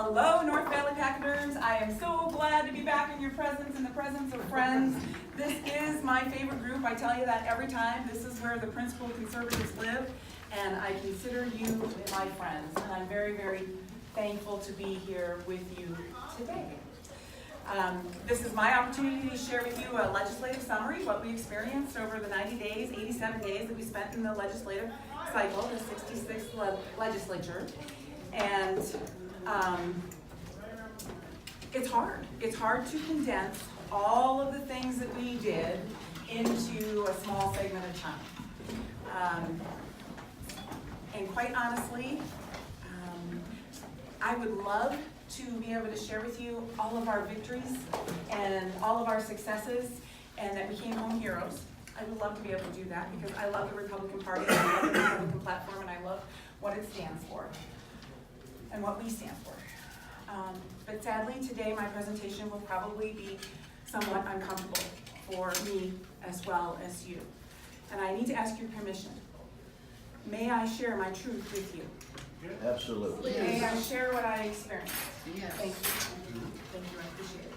Hello, North Valley Pachyderms. I am so glad to be back in your presence, in the presence of friends. This is my favorite group. I tell you that every time. This is where the principal conservatives live, and I consider you my friends. And I'm very, very thankful to be here with you today. This is my opportunity to share with you a legislative summary, what we experienced over the 90 days, 87 days that we spent in the legislative cycle, the 66th legislature. And it's hard. It's hard to condense all of the things that we did into a small segment of time. And quite honestly, I would love to be able to share with you all of our victories and all of our successes, and that we came home heroes. I would love to be able to do that because I love the Republican Party, and I love the Republican platform, and I love what it stands for and what we stand for. But sadly, today my presentation will probably be somewhat uncomfortable for me as well as you. And I need to ask your permission. May I share my truth with you? Absolutely. May I share what I experienced? Yes. Thank you. Thank you, I appreciate it.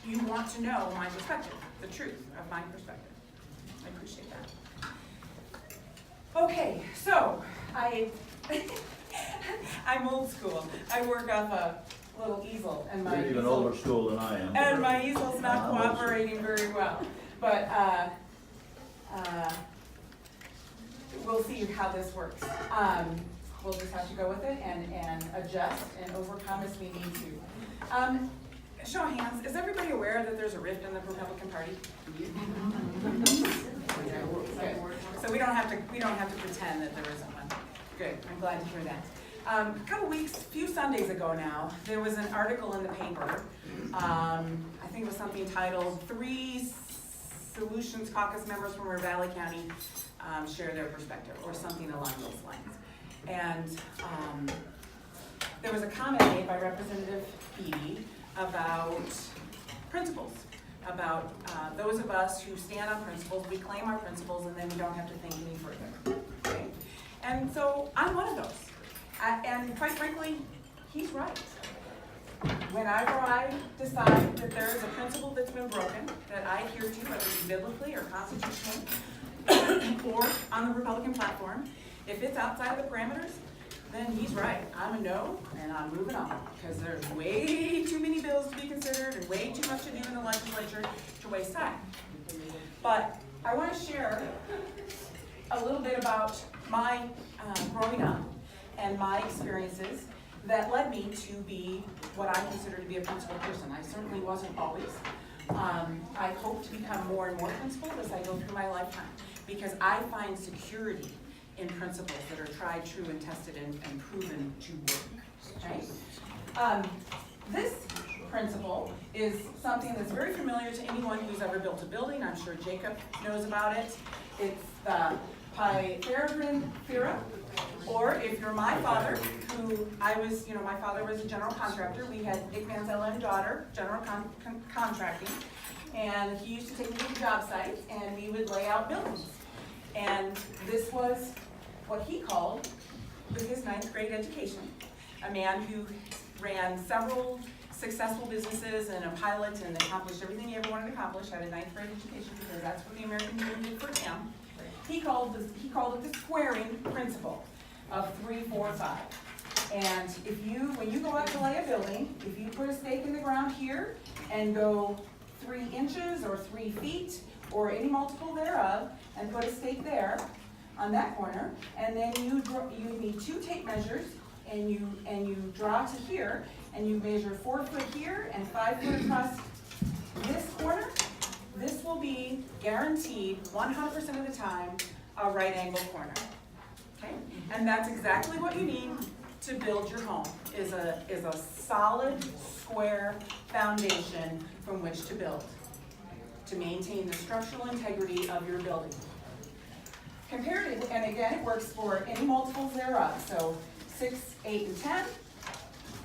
You want to know my perspective, the truth of my perspective. I appreciate that. Okay, so I'm old school. I work off a little easel, and my You're even easel, older school than I am. and my easel's not I'm old school. cooperating very well. But we'll see how this works. We'll just have to go with it and adjust and overcome as we need to. Show of hands, is everybody aware that there's a rift in the Republican Party? Good. So we don't have to pretend that there isn't one. Good, I'm glad to hear that. A few Sundays ago now, there was an article in the paper. I think it was something titled 3 Solutions Caucus members from River Valley County share their perspective, or something along those lines. And there was a comment made by Representative Beatty about principles, about those of us who stand on principles, we claim our principles, and then we don't have to think any further. Okay? And so I'm one of those. And quite frankly, he's right. Whenever I decide that there is a principle that's been broken, that I adhere to, whether it be biblically or constitutionally, or on the Republican platform, if it's outside of the parameters, then he's right. I'm a no, and I'm moving on, because there's way too many bills to be considered and way too much to do in the legislature to waste time. But I want to share a little bit about my growing up and my experiences that led me to be what I consider to be a principled person. I certainly wasn't always. I hope to become more and more principled as I go through my lifetime, because I find security in principles that are tried, true, and tested and proven to work. Okay? This principle is something that's very familiar to anyone who's ever built a building. I'm sure Jacob knows about it. It's the Pythagorean theorem. Or if you're my father, who my father was a general contractor. We had Dick Manzella and daughter, general contracting. And he used to take me to the job site, and we would lay out buildings. And this was what he called, with his 9th grade education, a man who ran several successful businesses and a pilot and accomplished everything he ever wanted to accomplish, had a 9th grade education, because that's what the American Dream did for him. He called it the squaring principle of 3, 4, 5. And when you go out to lay a building, if you put a stake in the ground here and go 3 inches or 3 feet or any multiple thereof, and put a stake there on that corner, and then you need 2 tape measures, and you draw to here, and you measure 4 foot here and 5 foot across this corner. This will be guaranteed 100% of the time a right angle corner. Okay? And that's exactly what you need to build your home, is a solid square foundation from which to build, to maintain the structural integrity of your building. Comparative, and again, it works for any multiples thereof, so 6, 8, and 10.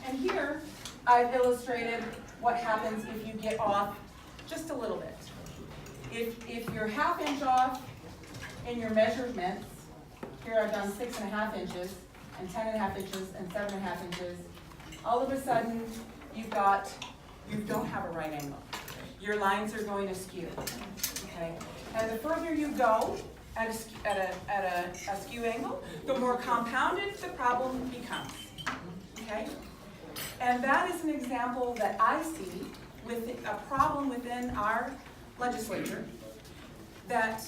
And here, I've illustrated what happens if you get off just a little bit. If you're 1/2 inch off in your measurements, here I've done 6.5 inches, and 10.5 inches, and 7.5 inches. all of a sudden, you don't have a right angle. Your lines are going to skew, okay? And the further you go at a skew angle, the more compounded the problem becomes, okay? And that is an example that I see with a problem within our legislature, that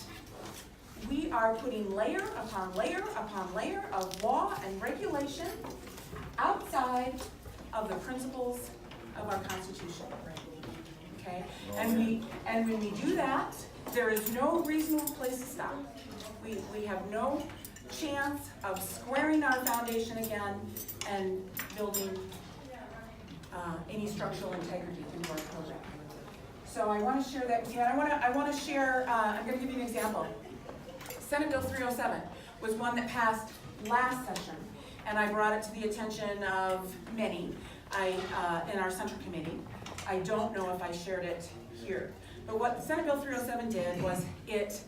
we are putting layer upon layer upon layer of law and regulation outside of the principles of our Constitution, okay? And when we do that, there is no reasonable place to stop. We have no chance of squaring our foundation again and building any structural integrity into our program. So I want to share that with you. And I want to share, I'm going to give you an example. Senate Bill 307 was one that passed last session, and I brought it to the attention of many in our Central Committee. I don't know if I shared it here. But what Senate Bill 307 did was it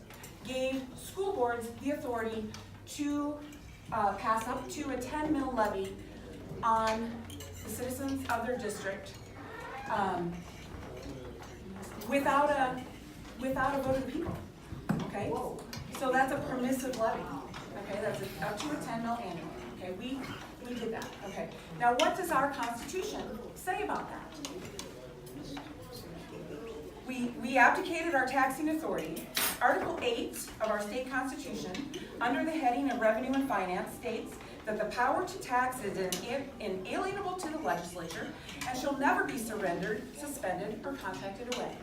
gave school boards the authority to pass up to a 10 mil levy on the citizens of their district without a vote of the people, okay? So that's a permissive levy, okay? That's up to a 10 mil annually, okay? We did that, okay? Now what does our Constitution say about that? We abdicated our taxing authority. Article 8 of our state constitution, under the heading of Revenue and Finance, states that the power to tax is inalienable to the legislature and shall never be surrendered, suspended, or contracted away.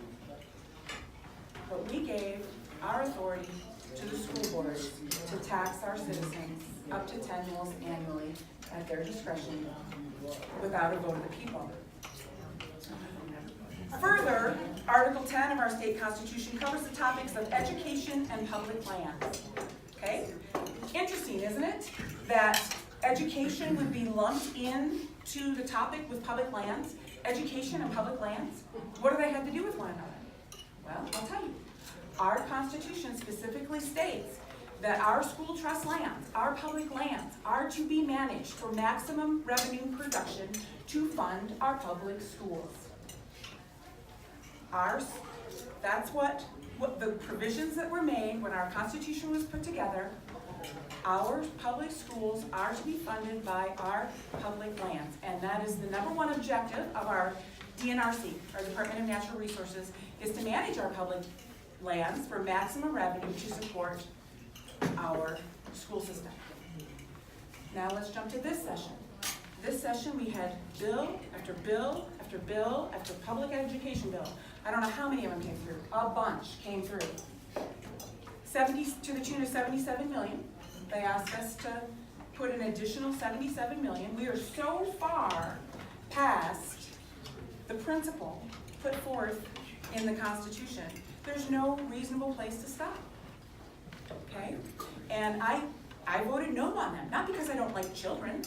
But we gave our authority to the school boards to tax our citizens up to 10 mils annually at their discretion without a vote of the people. Further, Article 10 of our state constitution covers the topics of education and public lands. Okay? Interesting, isn't it? That education would be lumped in to the topic with public lands. Education and public lands. What do they have to do with one another? Well, I'll tell you. Our Constitution specifically states that our school trust lands, our public lands, are to be managed for maximum revenue production to fund our public schools. That's what the provisions that were made when our Constitution was put together. Our public schools are to be funded by our public lands, and that is the number one objective of our DNRC, our Department of Natural Resources, is to manage our public lands for maximum revenue to support our school system. Now let's jump to this session. This session we had bill after bill after bill after public education bill. I don't know how many of them came through. A bunch came through. 70 to the tune of 77 million. They asked us to put an additional 77 million. We are so far past the principle put forth in the Constitution. There's no reasonable place to stop. Okay? And I voted no on them, not because I don't like children.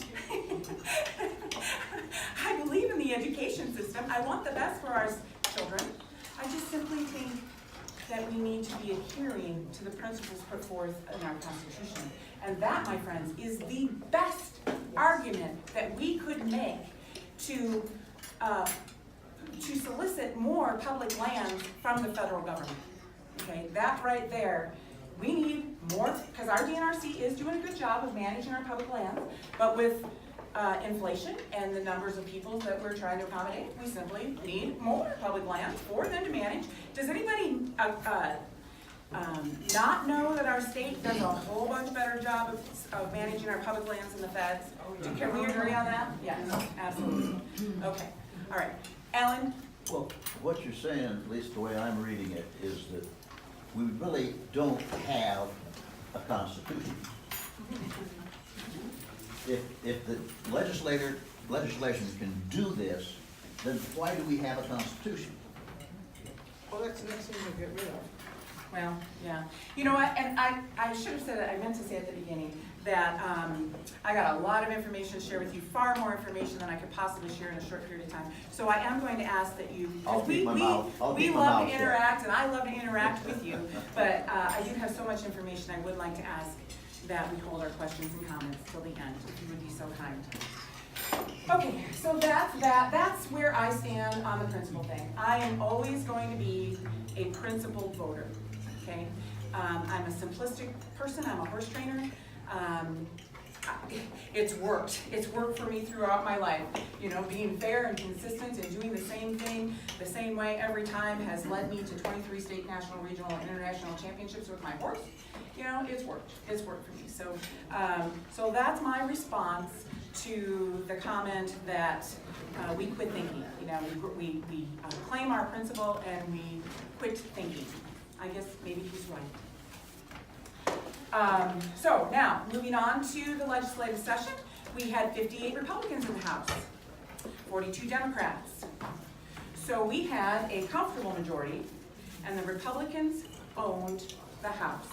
I believe in the education system. I want the best for our children. I just simply think that we need to be adhering to the principles put forth in our Constitution. And that, my friends, is the best argument that we could make to solicit more public lands from the federal government. Okay, that right there. We need more, because our DNRC is doing a good job of managing our public lands, but with inflation and the numbers of people that we're trying to accommodate, we simply need more public lands for them to manage. Does anybody not know that our state does a whole bunch better job of managing our public lands than the feds? Can we agree on that? Yes, absolutely. Okay, all right. Alan? Well, what you're saying, at least the way I'm reading it, is that we really don't have a constitution. If the legislation can do this, then why do we have a constitution? Well, that's the next thing to get rid of. Well, yeah. You know what, and I should have said it, I meant to say at the beginning, that I got a lot of information to share with you, far more information than I could possibly share in a short period of time. So I am going to ask that you, I'll we keep my mouth love to shut. interact, and I love to interact with you, but I do have so much information, I would like to ask that we hold our questions and comments till the end, if you would be so kind. Okay, so that's where I stand on the principle thing. I am always going to be a principled voter, okay? I'm a simplistic person, I'm a horse trainer. It's worked for me throughout my life. You know, being fair and consistent and doing the same thing the same way every time has led me to 23 state, national, regional, and international championships with my horse. You know, it's worked for me. So, so that's my response to the comment that we quit thinking. You know, we claim our principle and we quit thinking. I guess maybe he's right. So now, moving on to the legislative session, we had 58 Republicans in the House, 42 Democrats. So we had a comfortable majority, and the Republicans owned the House.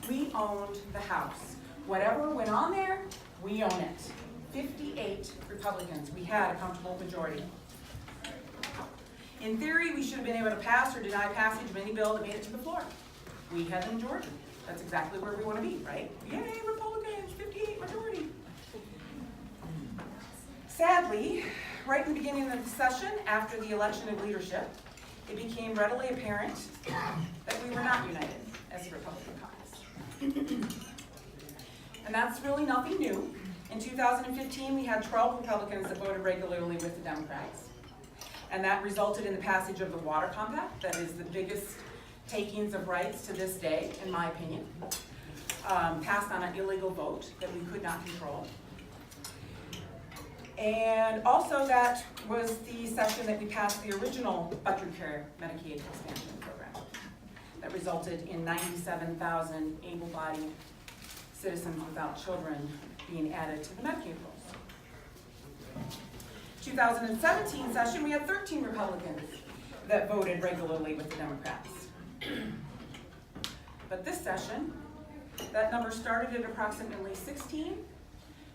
We owned the House. Whatever went on there, we own it. 58 Republicans, we had a comfortable majority. In theory, we should have been able to pass or deny passage of any bill that made it to the floor. We had the majority. That's exactly where we want to be, right? Yay, Republicans, 58 majority. Sadly, right in the beginning of the session, after the election of leadership, it became readily apparent that we were not united as the Republican caucus. And that's really nothing new. In 2015, we had 12 Republicans that voted regularly with the Democrats. And that resulted in the passage of the Water Compact, that is the biggest takings of rights to this day, in my opinion, passed on an illegal vote that we could not control. And also that was the session that we passed the original Veteran Care Medicaid expansion program that resulted in 97,000 able-bodied citizens without children being added to the Medicaid rolls. 2017 session, we had 13 Republicans that voted regularly with the Democrats. But this session, that number started at approximately 16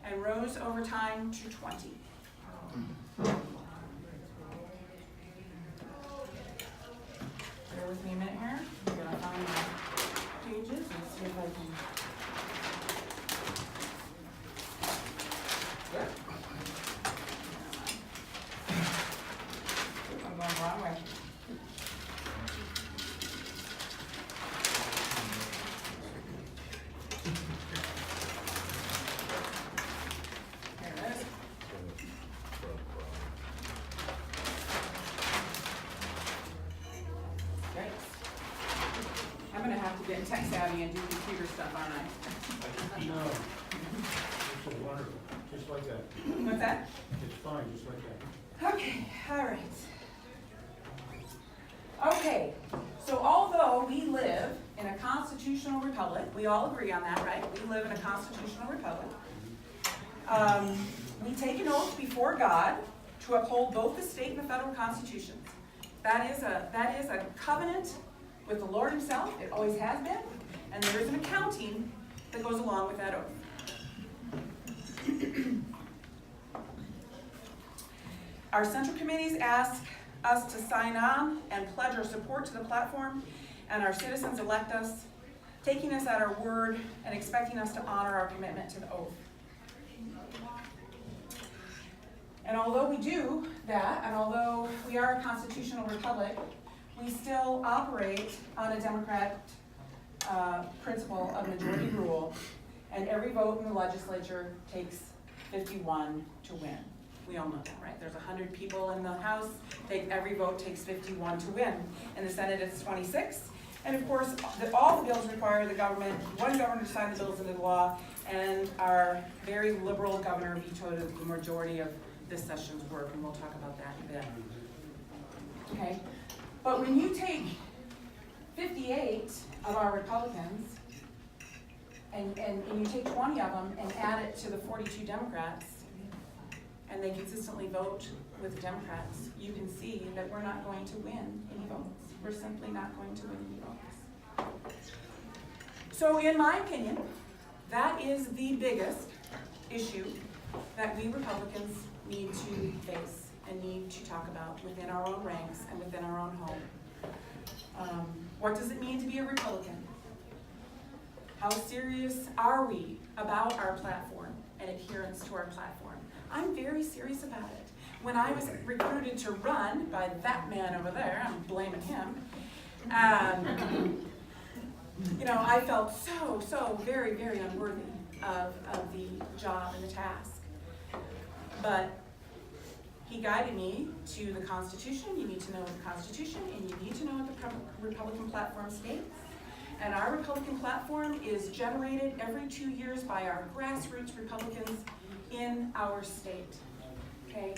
and rose over time to 20. Bear with me a minute here. I'm going to find my pages and see if I can. Yep. I'm going the wrong way. Get tech savvy and do computer stuff, aren't I? No. It's wonderful, just like that. What's that? It's fine, just like that. Okay, all right. Okay, so although we live in a constitutional republic, we all agree on that, right? We live in a constitutional republic. We take an oath before God to uphold both the state and the federal constitutions. That is a covenant with the Lord himself. It always has been, and there is an accounting that goes along with that oath. Our central committees ask us to sign on and pledge our support to the platform, and our citizens elect us, taking us at our word and expecting us to honor our commitment to the oath. And although we do that, and although we are a constitutional republic, we still operate on a Democrat principle of majority rule, and every vote in the legislature takes 51 to win. We all know that, right? There's 100 people in the House, every vote takes 51 to win. In the Senate, it's 26. And of course, all the bills require the government, one governor to sign the bills into law, and our very liberal governor vetoed the majority of this session's work, and we'll talk about that in a bit. Okay? But when you take 58 of our Republicans and you take 20 of them and add it to the 42 Democrats, and they consistently vote with the Democrats, you can see that we're not going to win any votes. We're simply not going to win any votes. So in my opinion, that is the biggest issue that we Republicans need to face and need to talk about within our own ranks and within our own home. What does it mean to be a Republican? How serious are we about our platform and adherence to our platform? I'm very serious about it. When I was recruited to run by that man over there, I'm blaming him, you know, I felt so very, very unworthy of the job and the task. But he guided me to the Constitution. You need to know the Constitution, and you need to know what the Republican platform states. And our Republican platform is generated every 2 years by our grassroots Republicans in our state, okay?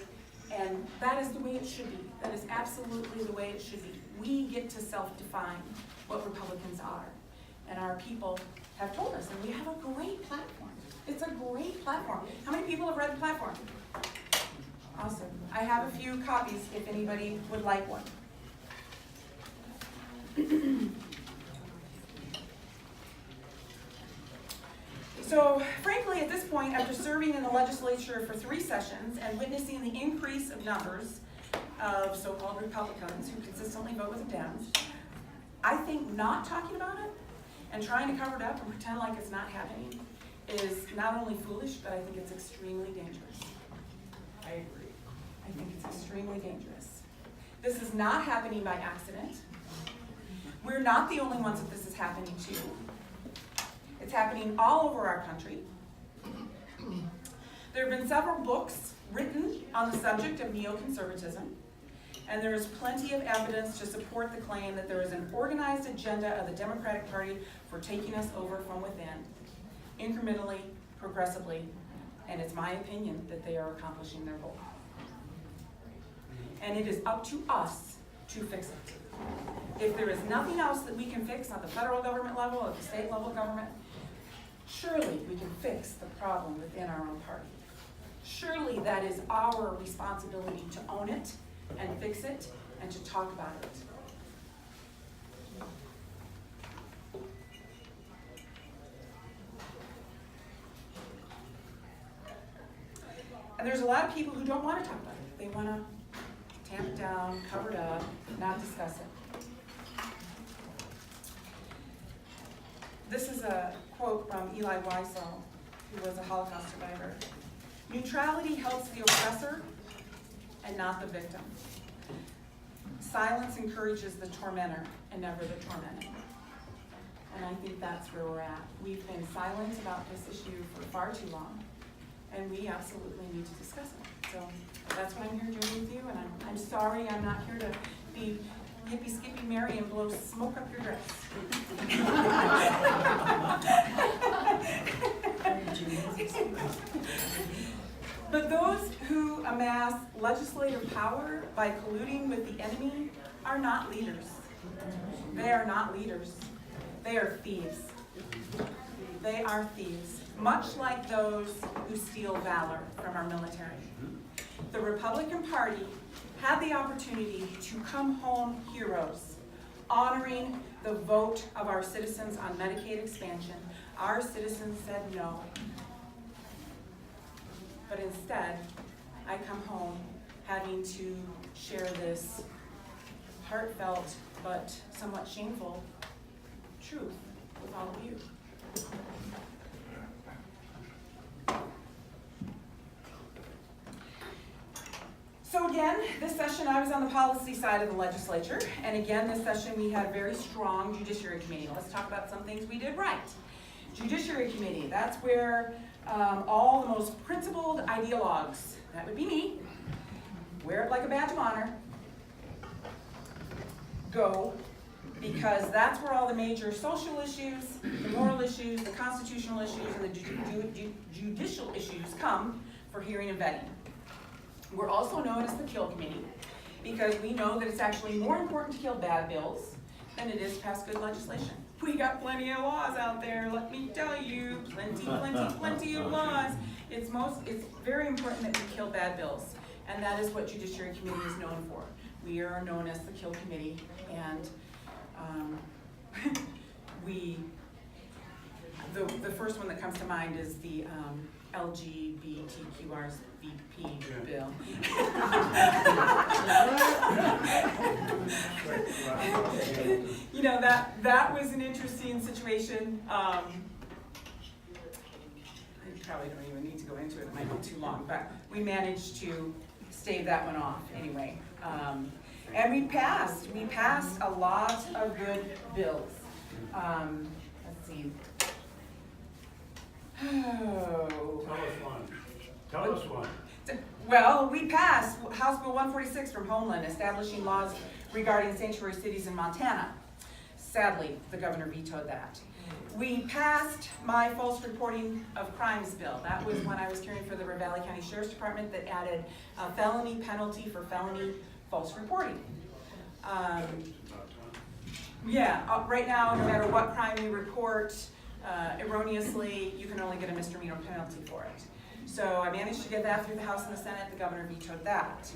And that is the way it should be. That is absolutely the way it should be. We get to self-define what Republicans are. And our people have told us, and we have a great platform. It's a great platform. How many people have read the platform? Awesome. I have a few copies if anybody would like one. So, frankly, at this point, after serving in the legislature for 3 sessions and witnessing the increase of numbers of so-called Republicans who consistently vote with the Dems, I think not talking about it and trying to cover it up and pretend like it's not happening is not only foolish, but I think it's extremely dangerous. I agree. I think it's extremely dangerous. This is not happening by accident. We're not the only ones that this is happening to. It's happening all over our country. There have been several books written on the subject of neoconservatism, and there is plenty of evidence to support the claim that there is an organized agenda of the Democratic Party for taking us over from within, incrementally, progressively, and it's my opinion that they are accomplishing their goal. And it is up to us to fix it. If there is nothing else that we can fix on the federal government level or the state level government, surely we can fix the problem within our own party. Surely that is our responsibility to own it and fix it and to talk about it. And there's a lot of people who don't want to talk about it. They want to tamp it down, cover it up, not discuss it. This is a quote from Elie Wiesel, who was a Holocaust survivor. Neutrality helps the oppressor and not the victim. Silence encourages the tormentor and never the tormented. And I think that's where we're at. We've been silent about this issue for far too long, and we absolutely need to discuss it. So that's what I'm here doing with you, and I'm sorry I'm not here to be hippy skippy Mary and blow smoke up your dress. But those who amass legislative power by colluding with the enemy are not leaders. They are not leaders. They are thieves. They are thieves, much like those who steal valor from our military. The Republican Party had the opportunity to come home heroes, honoring the vote of our citizens on Medicaid expansion. Our citizens said no. But instead, I come home having to share this heartfelt but somewhat shameful truth with all of you. So again, this session I was on the policy side of the legislature, and again this session we had a very strong Judiciary Committee. Let's talk about some things we did right. Judiciary Committee, that's where all the most principled ideologues, that would be me, wear it like a badge of honor, go, because that's where all the major social issues, the moral issues, the constitutional issues, and the judicial issues come for hearing and vetting. We're also known as the Kill Committee because we know that it's actually more important to kill bad bills than it is to pass good legislation. We got plenty of laws out there, let me tell you, plenty of laws. It's very important that we kill bad bills, and that is what Judiciary Committee is known for. We are known as the Kill Committee, and the first one that comes to mind is the LGBTQRSVP bill. You know, that was an interesting situation. probably don't even need to go into it, it might be too long, but we managed to stave that one off anyway. And we passed a lot of good bills. Let's see. Oh. Tell us one. Well, we passed House Bill 146 from Homeland, establishing laws regarding sanctuary cities in Montana. Sadly, the governor vetoed that. We passed my false reporting of crimes bill. That was when I was caring for the Ravalli County Sheriff's Department that added a felony penalty for felony false reporting. Right now, no matter what crime we report erroneously, you can only get a misdemeanor penalty for it. So I managed to get that through the House and the Senate. The governor vetoed that.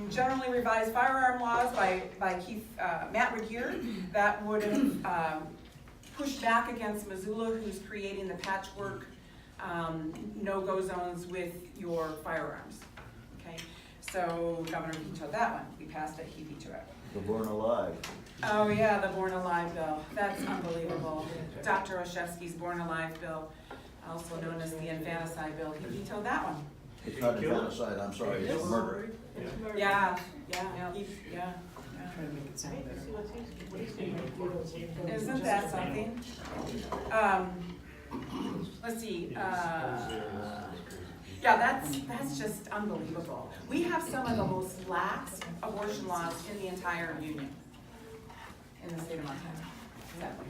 Generally revised firearm laws by Matt Regier that would have pushed back against Missoula, who's creating the patchwork no-go zones with your firearms. Okay, so governor vetoed that one. We passed it, he vetoed it. The Born Alive. Oh yeah, the Born Alive bill. That's unbelievable. Dr. Olszewski's Born Alive bill, also known as the infanticide bill, he vetoed that one. It's not infanticide, I'm sorry, it's murder. Yeah. Trying to make it sound better. Isn't that something? Let's see, that's just unbelievable. We have some of the most lax abortion laws in the entire union, in the state of Montana. Sadly.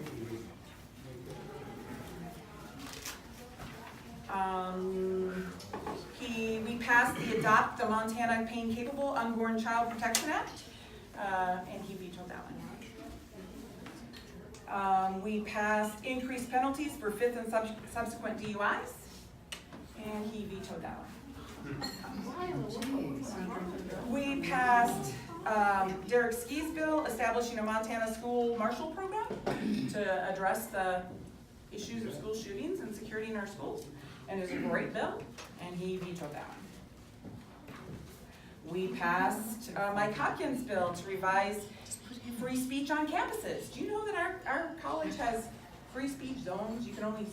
We passed the Adopt a Montana Pain Capable Unborn Child Protection Act, and he vetoed that one. We passed increased penalties for fifth and subsequent DUIs, and he vetoed that one. We passed Derek Ski's bill establishing a Montana school marshal program to address the issues of school shootings and security in our schools, and it's a great bill, and he vetoed that one. We passed Mike Hopkins' bill to revise free speech on campuses. Do you know that our college has free speech zones? You can only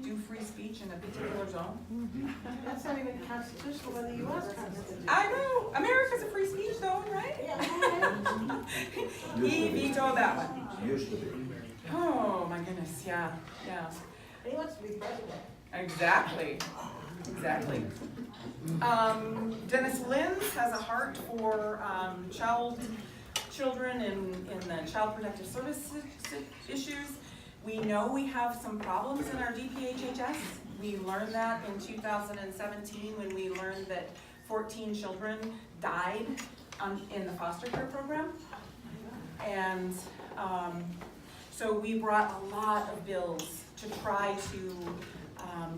do free speech in a particular zone. That's not even constitutional by the US Constitution. I know, America's a free speech zone, right? He vetoed that one. Used to be. Oh my goodness, yeah. He wants to be president. Exactly. Dennis Lins has a heart for children in the Child Protective Services issues. We know we have some problems in our DPHHS. We learned that in 2017 when we learned that 14 children died in the foster care program. And so we brought a lot of bills to try to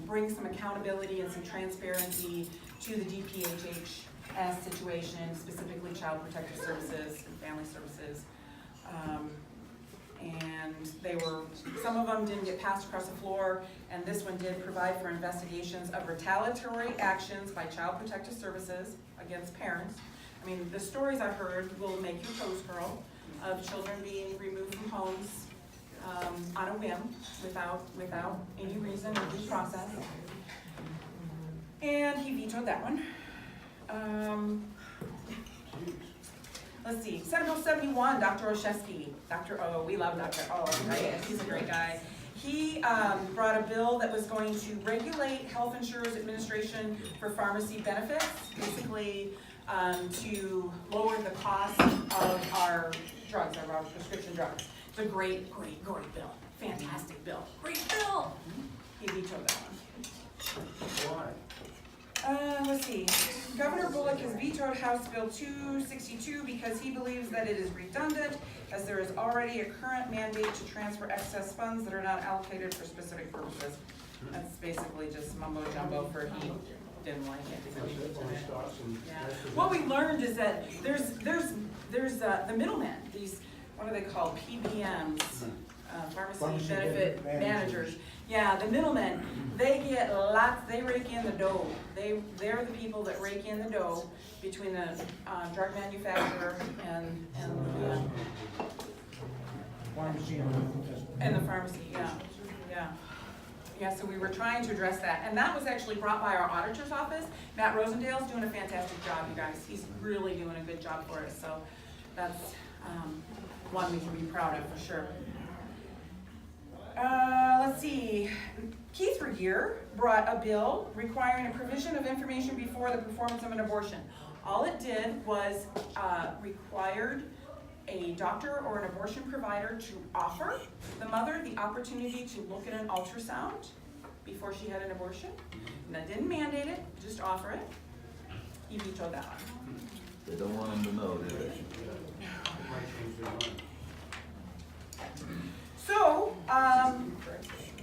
bring some accountability and some transparency to the DPHHS situation, specifically Child Protective Services and Family Services. And some of them didn't get passed across the floor, and this one did provide for investigations of retaliatory actions by Child Protective Services against parents. I mean, the stories I've heard will make your toes curl of children being removed from homes on a whim, without any reason or due process. And he vetoed that one. Let's see, Senate Bill 71, Dr. Olszewski. We love Dr. O, right? He's a great guy. He brought a bill that was going to regulate health insurers administration for pharmacy benefits, basically to lower the cost of our drugs, our prescription drugs. It's a great bill. Fantastic bill. Great bill! He vetoed that one. Why? Let's see. Governor Bullock has vetoed House Bill 262 because he believes that it is redundant, as there is already a current mandate to transfer excess funds that are not allocated for specific purposes. That's basically just mumbo jumbo for he didn't like it. Yeah. What we learned is that there's the middlemen, these, what are they called, PBMs, pharmacy benefit managers. Yeah, the middlemen, they get lots, they rake in the dough. They're the people that rake in the dough between the drug manufacturer and pharmacy and And the pharmacy, yeah, yeah. Yeah, so we were trying to address that, and that was actually brought by our auditor's office. Matt Rosendale's doing a fantastic job, you guys. He's really doing a good job for us, so that's, one we can be proud of, for sure. Let's see, Keith Regier brought a bill requiring a provision of information before the performance of an abortion. All it did was, required a doctor or an abortion provider to offer the mother the opportunity to look at an ultrasound before she had an abortion. And that didn't mandate it, just offer it. He vetoed that one. They don't want them to know, do they? might change their mind. So,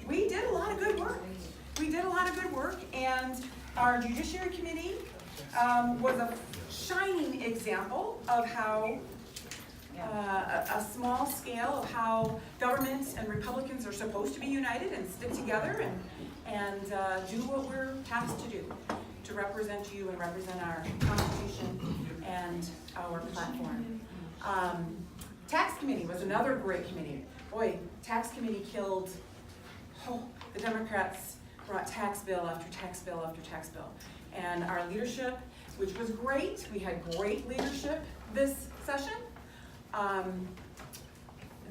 we did a lot of good work. We did a lot of good work, and our Judiciary Committee was a shining example of how a small scale of how government and Republicans are supposed to be united and stick together and do what we're tasked to do, to represent you and represent our Constitution and our platform. Tax Committee was another great committee. Boy, Tax Committee killed, the Democrats brought tax bill after tax bill after tax bill. And our leadership, which was great, we had great leadership this session.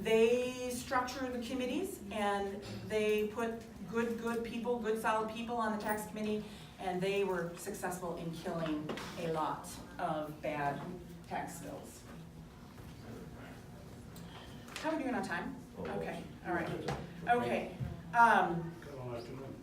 They structure the committees and they put good people, good solid people on the tax committee, and they were successful in killing a lot of bad tax bills. How are we doing on time? Okay, all right, okay. Got all afternoon.